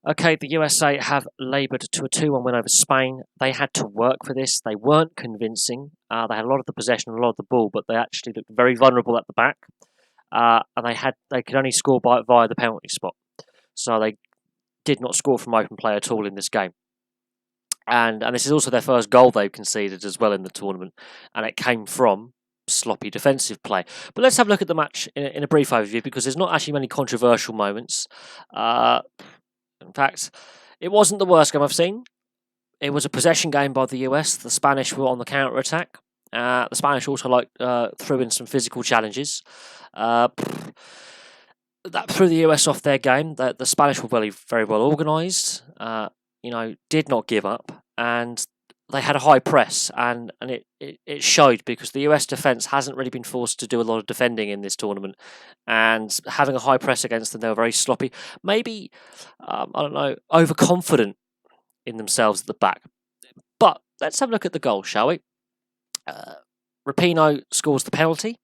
Okay, the USA have laboured to a 2-1 win over Spain. They had to work for this. They weren't convincing. They had a lot of the possession, a lot of the ball, but they actually looked very vulnerable at the back. And they could only score via the penalty spot. So they did not score from open play at all in this game. And this is also their first goal they've conceded as well in the tournament. And it came from sloppy defensive play. But let's have a look at the match in a brief overview, because there's not actually many controversial moments. In fact, it wasn't the worst game I've seen. It was a possession game by the US. The Spanish were on the counter attack. The Spanish also threw in some physical challenges. That threw the US off their game. The Spanish were very well organised. Did not give up, and they had a high press, and it showed, because the US defence hasn't really been forced to do a lot of defending in this tournament, and having a high press against them, they were very sloppy. Maybe, overconfident in themselves at the back. But let's have a look at the goal, shall we? Rapinoe scores the penalty.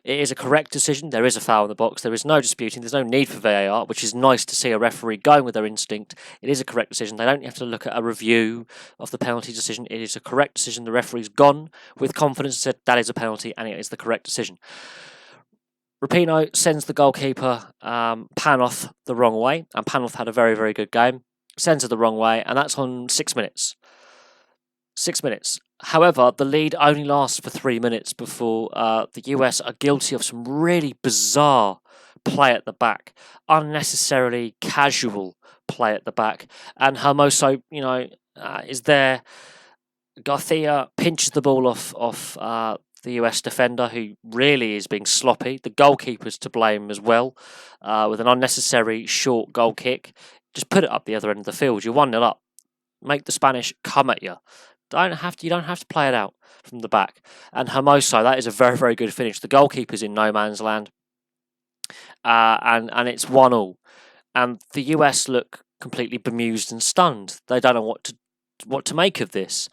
It is a correct decision. There is a foul in the box. There is no disputing. There's no need for VAR, which is nice to see a referee going with their instinct. It is a correct decision. They don't have to look at a review of the penalty decision. It is a correct decision. The referee's gone with confidence and said that is a penalty, and it is the correct decision. Rapinoe sends the goalkeeper, Panoff, the wrong way, and Panoff had a very, very good game. Sends it the wrong way, and that's on 6 minutes. 6 minutes. However, the lead only lasts for 3 minutes before the US are guilty of some really bizarre play at the back, unnecessarily casual play at the back, and Hermoso, is there. Garcia pinches the ball off the US defender, who really is being sloppy. The goalkeeper's to blame as well, with an unnecessary short goal kick. Just put it up the other end of the field. You're 1-0 up. Make the Spanish come at you. You don't have to play it out from the back. And Hermoso, that is a very, very good finish. The goalkeeper's in no man's land. And it's 1-1. And the US look completely bemused and stunned. They don't know what to make of this.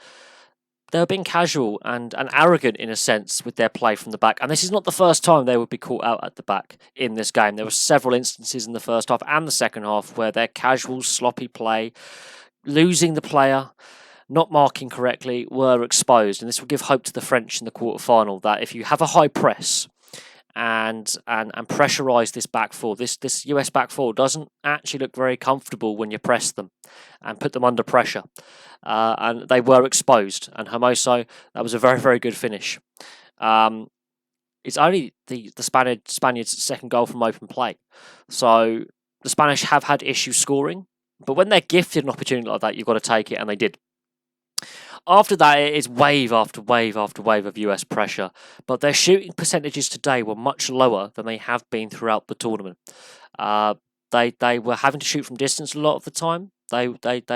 They were being casual and arrogant in a sense with their play from the back. And this is not the first time they would be caught out at the back in this game. There were several instances in the first half and the second half where their casual, sloppy play, losing the player, not marking correctly, were exposed. And this will give hope to the French in the quarter-final, that if you have a high press and pressurise this back four, this US back four doesn't actually look very comfortable when you press them and put them under pressure. And they were exposed. And Hermoso, that was a very, very good finish. It's only the Spaniards' second goal from open play. So the Spanish have had issues scoring. But when they're gifted an opportunity like that, you've got to take it, and they did. After that, it is wave after wave after wave of US pressure, but their shooting percentages today were much lower than they have been throughout the tournament. They were having to shoot from distance a lot of the time. They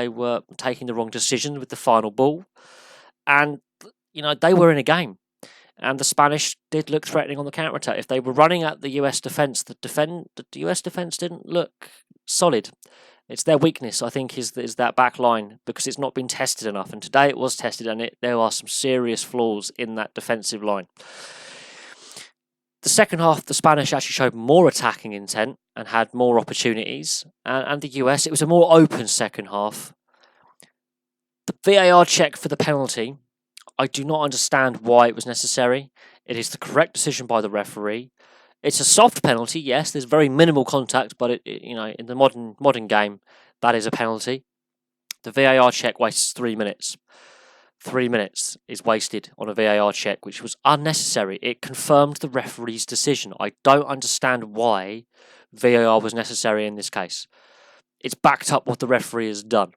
were taking the wrong decision with the final ball, and they were in a game. And the Spanish did look threatening on the counter attack. If they were running at the US defence, the US defence didn't look solid. It's their weakness, I think, is that back line, because it's not been tested enough. And today it was tested, and there are some serious flaws in that defensive line. The second half, the Spanish actually showed more attacking intent and had more opportunities. And the US, it was a more open second half. The VAR check for the penalty, I do not understand why it was necessary. It is the correct decision by the referee. It's a soft penalty, yes. There's very minimal contact, but in the modern game, that is a penalty. The VAR check wastes 3 minutes. 3 minutes is wasted on a VAR check, which was unnecessary. It confirmed the referee's decision. I don't understand why VAR was necessary in this case. It's backed up what the referee has done.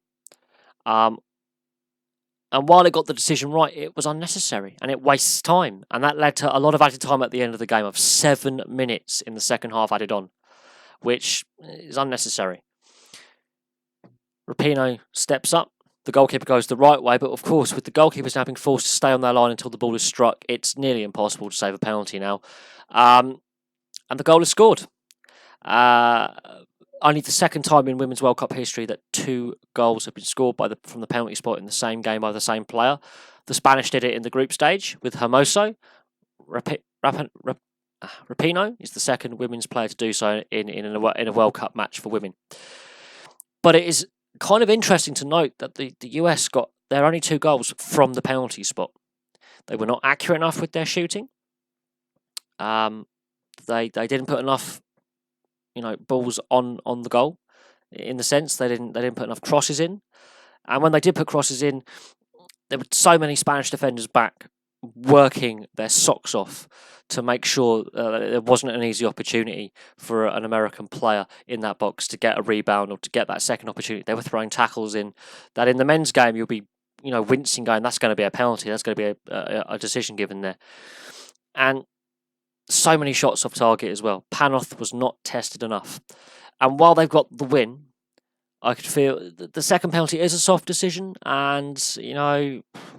And while it got the decision right, it was unnecessary, and it wastes time. And that led to a lot of added time at the end of the game, of 7 minutes in the second half added on, which is unnecessary. Rapinoe steps up. The goalkeeper goes the right way, but of course, with the goalkeepers now being forced to stay on their line until the ball is struck, it's nearly impossible to save a penalty now. And the goal is scored. Only the second time in Women's World Cup history that 2 goals have been scored from the penalty spot in the same game by the same player. The Spanish did it in the group stage with Hermoso. Rapinoe is the second women's player to do so in a World Cup match for women. But it is Kind of interesting to note that the US got their only 2 goals from the penalty spot. They were not accurate enough with their shooting. They didn't put enough, balls on the goal. In the sense they didn't put enough crosses in, and when they did put crosses in, there were so many Spanish defenders back working their socks off to make sure there wasn't an easy opportunity for an American player in that box to get a rebound or to get that second opportunity. They were throwing tackles in that in the men's game you'll be wincing, going, that's going to be a penalty, that's going to be a decision given there. And so many shots off target as well. Panoth was not tested enough. And while they've got the win, I could feel the second penalty is a soft decision, and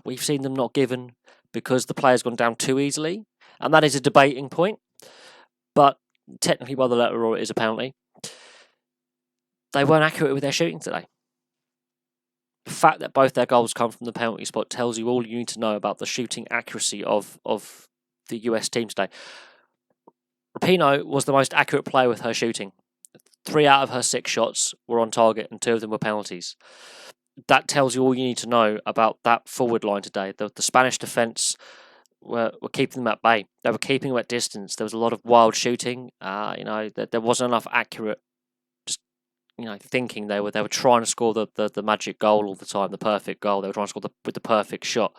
we've seen them not given because the player's gone down too easily, and that is a debating point. But technically, by the letter of the law, it is a penalty. They weren't accurate with their shooting today. The fact that both their goals come from the penalty spot tells you all you need to know about the shooting accuracy of the US team today. Rapinoe was the most accurate player with her shooting. 3 out of her 6 shots were on target and 2 of them were penalties. That tells you all you need to know about that forward line today. The Spanish defence were keeping them at bay. They were keeping them at distance. There was a lot of wild shooting. There wasn't enough accurate thinking. They were trying to score the magic goal all the time, the perfect goal. They were trying to score with the perfect shot.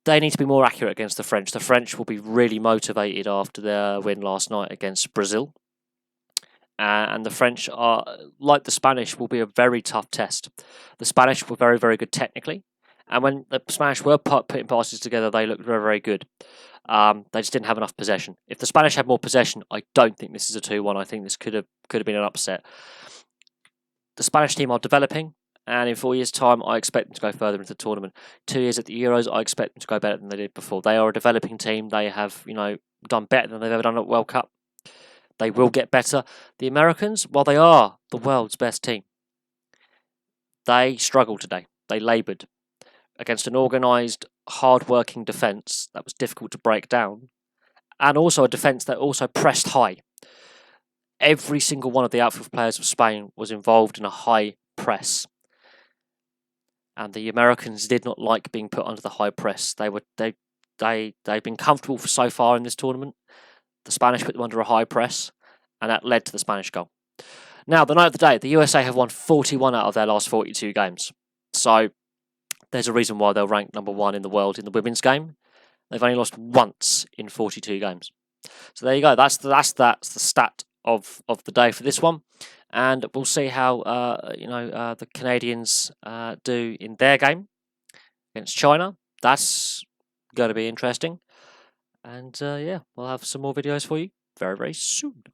They need to be more accurate against the French. The French will be really motivated after their win last night against Brazil. And the French are, like the Spanish, will be a very tough test. The Spanish were very, very good technically. And when the Spanish were putting passes together, they looked very, very good. They just didn't have enough possession. If the Spanish had more possession, I don't think this is a 2-1. I think this could have been an upset. The Spanish team are developing. And in 4 years' time, I expect them to go further into the tournament. 2 years at the Euros, I expect them to go better than they did before. They are a developing team. They have, done better than they've ever done at World Cup. They will get better. The Americans, while they are the world's best team, they struggled today. They laboured against an organised, hard-working defence that was difficult to break down, and also a defence that also pressed high. Every single one of the outfield players of Spain was involved in a high press. And the Americans did not like being put under the high press. They've been comfortable for so far in this tournament. The Spanish put them under a high press, and that led to the Spanish goal. Now, the night of the day, the USA have won 41 out of their last 42 games. So there's a reason why they're ranked number 1 in the world in the women's game. They've only lost once in 42 games. So there you go. That's the stat of the day for this one. And we'll see how the Canadians do in their game against China. That's going to be interesting. And we'll have some more videos for you very, very soon.